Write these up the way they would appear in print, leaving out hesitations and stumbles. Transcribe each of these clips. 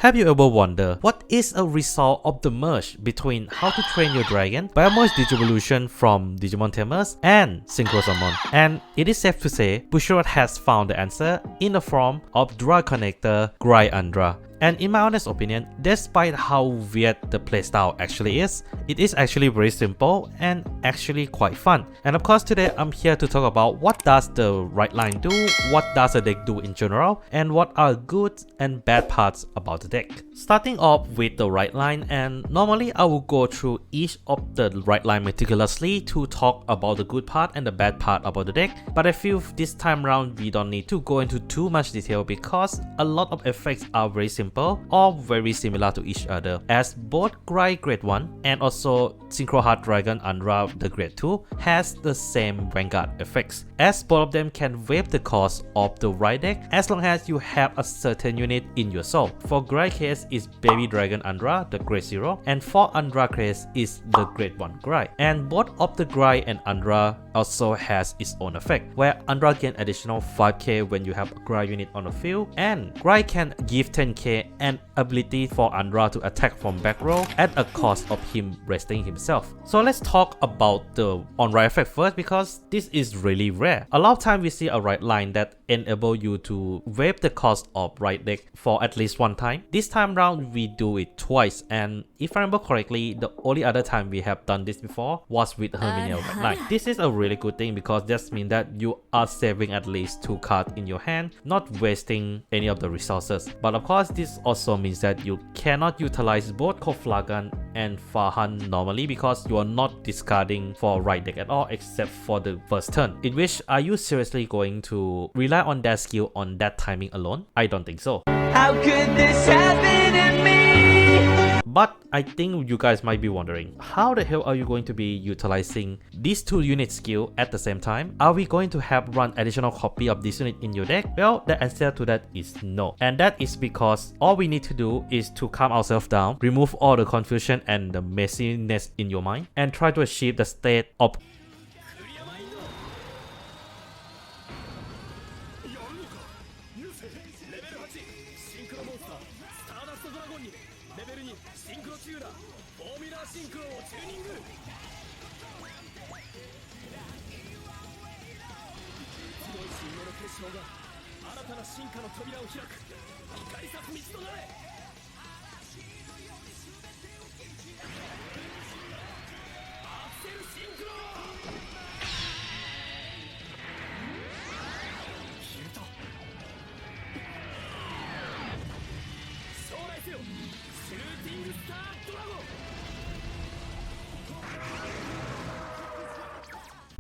Have you ever wondered what is a result of the merge between How to Train Your Dragon, Biomerge Digivolution from Digimon Tamers, and Synchro Summon? And it is safe to say, Bushiroad has found the answer in the form of Drug Connector Graiandra. And in my honest opinion, despite how weird the playstyle actually is, it is actually very simple and actually quite fun. And of course today I'm here to talk about what does the right line do, what does the deck do in general, and what are good and bad parts about the deck. Starting off with the right line, and normally I will go through each of the right line meticulously to talk about the good part and the bad part about the deck, but I feel this time around we don't need to go into too much detail because a lot of effects are very simple or very similar to each other, as both Grai Grade 1 and also Synchro Heart Dragon Andra the Grade 2 has the same Vanguard effects, as both of them can waive the cost of the right deck as long as you have a certain unit in your soul. For Grai case is Baby Dragon Andra the Grade 0, and for Andra case is the Grade 1 Grai. And both of the Grai and Andra also has its own effect, where Andra gain additional 5k when you have a Grai unit on the field, and Grai can give 10k and ability for Andra to attack from back row at a cost of him resting himself. So let's talk about the on-right effect first, because this is really rare. A lot of time we see a right line that enable you to waive the cost of right deck for at least one time. This time round we do it twice, and if I remember correctly, the only other time we have done this before was with Herminiel right line. This is a really good thing because that means that you are saving at least 2 cards in your hand, not wasting any of the resources. But of course this also means that you cannot utilize both Koflagan and Farhan normally because you are not discarding for right deck at all except for the first turn, in which are you seriously going to rely on that skill on that timing alone? I don't think so. How could this happen to me? But I think you guys might be wondering, how the hell are you going to be utilizing these 2 unit skill at the same time? Are we going to have run additional copy of this unit in your deck? Well, the answer to that is no. And that is because all we need to do is to calm ourselves down, remove all the confusion and the messiness in your mind, and try to achieve the state of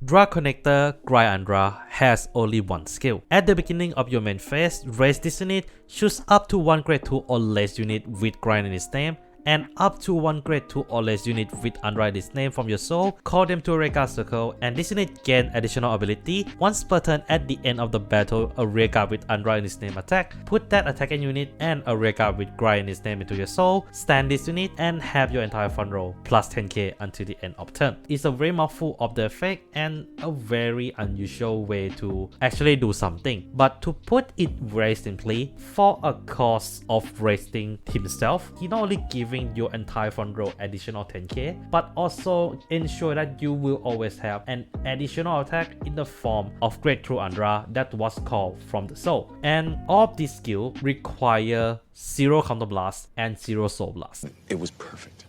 Drug Connector Graiandra has only one skill. At the beginning of your main phase, raise this unit, choose up to 1 grade 2 or less unit with Grind in its name, and up to 1 grade 2 or less unit with Andra in its name from your soul, call them to a rearguard circle, and this unit gain additional ability. Once per turn at the end of the battle, a rearguard with Andra in its name attack, put that attacking unit and a rearguard with Grind in its name into your soul, stand this unit, and have your entire front row plus 10k until the end of turn. It's a very mouthful of the effect and a very unusual way to actually do something. But to put it very simply, for a cost of resting himself, he not only gives your entire front row additional 10k, but also ensure that you will always have an additional attack in the form of Grade 2 Andra that was called from the soul. And all of these skills require 0 counter blast and 0 soul blast. It was perfect.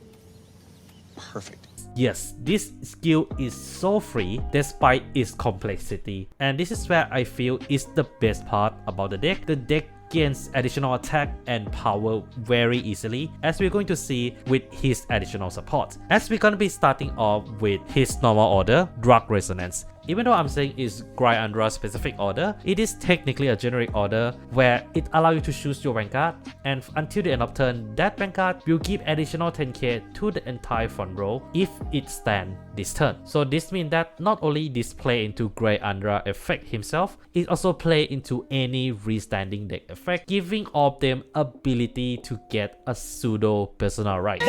Perfect. Yes, this skill is so free despite its complexity, and this is where I feel is the best part about the deck. The deck gains additional attack and power very easily, as we're going to see with his additional support. As we're going to be starting off with his normal order, Drug Resonance. Even though I'm saying it's Graiandra's specific order, it is technically a generic order where it allows you to choose your Vanguard, and until the end of turn, that Vanguard will give additional 10k to the entire front row if it stands this turn. So this means that not only this play into Graiandra effect himself, it also play into any restanding deck effect, giving all of them ability to get a pseudo personal right.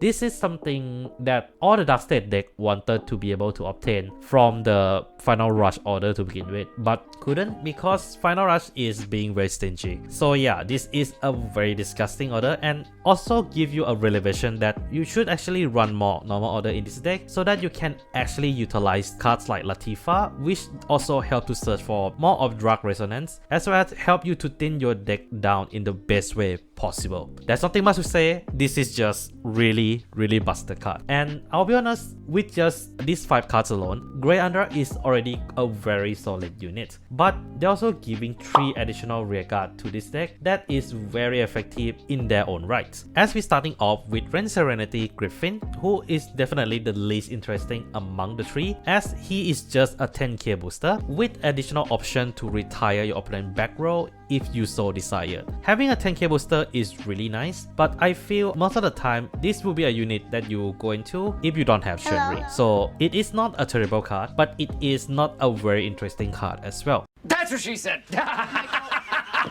this is something that all the Dark State deck wanted to be able to obtain from the Final Rush order to begin with, but couldn't because Final Rush is being very stingy. So yeah, this is a very disgusting order, and also give you a revelation that you should actually run more normal order in this deck so that you can actually utilize cards like Latifa, which also help to search for more of Drug Resonance, as well as help you to thin your deck down in the best way possible. There's nothing much to say. This is just really busted card, and I'll be honest, with just these 5 cards alone, Graiandra is already a very solid unit, but they're also giving 3 additional rearguard to this deck that is very effective in their own right. As we're starting off with Ren Serenity Griffin, who is definitely the least interesting among the 3, as he is just a 10k booster with additional option to retire your opponent back row if you so desired. Having a 10k booster is really nice, but I feel most of the time this will be a unit that you will go into if you don't have Shenri. So it is not a terrible card, but it is not a very interesting card as well. That's what she said.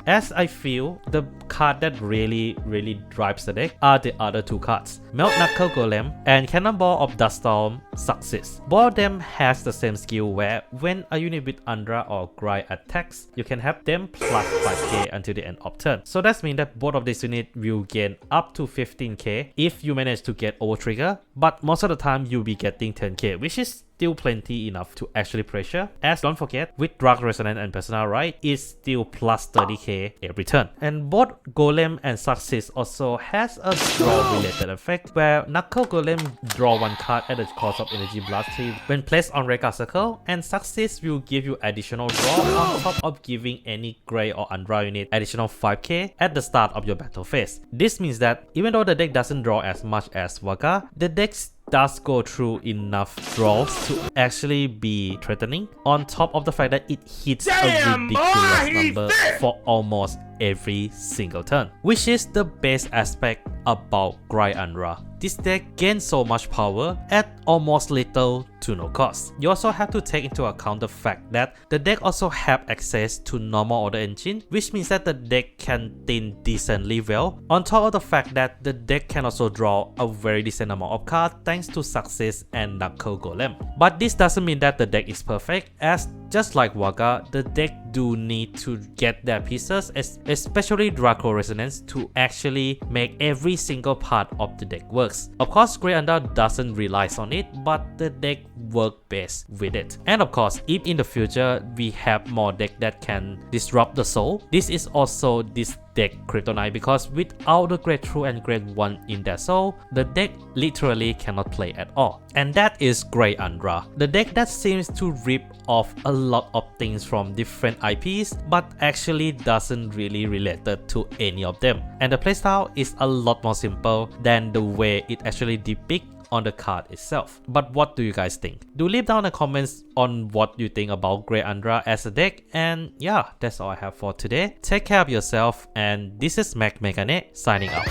As I feel, the card that really drives the deck are the other 2 cards, Melt Knuckle Golem and Cannonball of Duststorm Success. Both of them has the same skill where when a unit with Andra or Grind attacks, you can have them plus 5k until the end of turn. So that means that both of these units will gain up to 15k if you manage to get over trigger, but most of the time you'll be getting 10k, which is still plenty enough to actually pressure, as don't forget with Drug Resonance and Personal Right is still plus 30k every turn. And both Golem and Success also has a draw related effect where Knuckle Golem draw 1 card at the cost of Energy Blast 3 when placed on Record Circle, and Success will give you additional draw on top of giving any Grey or Andra unit additional 5k at the start of your battle phase. This means that even though the deck doesn't draw as much as Vaga, the deck does go through enough draws to actually be threatening, on top of the fact that it hits a ridiculous number for almost every single turn, which is the best aspect about Graiandra. This deck gains so much power at almost little to no cost. You also have to take into account the fact that the deck also have access to normal order engine, which means that the deck can thin decently well, on top of the fact that the deck can also draw a very decent amount of cards thanks to Success and Knuckle Golem. But this doesn't mean that the deck is perfect, as just like Vaga, the deck do need to get their pieces, especially Draco Resonance, to actually make every single part of the deck works. Of course, Graiandra doesn't rely on it, but the deck works best with it. And of course, if in the future we have more deck that can disrupt the soul, this is also this deck Kryptonite, because without the grade 2 and grade 1 in their soul, the deck literally cannot play at all. And that is Graiandra, the deck that seems to rip off a lot of things from different IPs but actually doesn't really relate to any of them. And the playstyle is a lot more simple than the way it actually depicts on the card itself. But what do you guys think? Do leave down in the comments on what you think about Graiandra as a deck. And yeah, that's all I have for today. Take care of yourself, and this is Mac Megane signing out.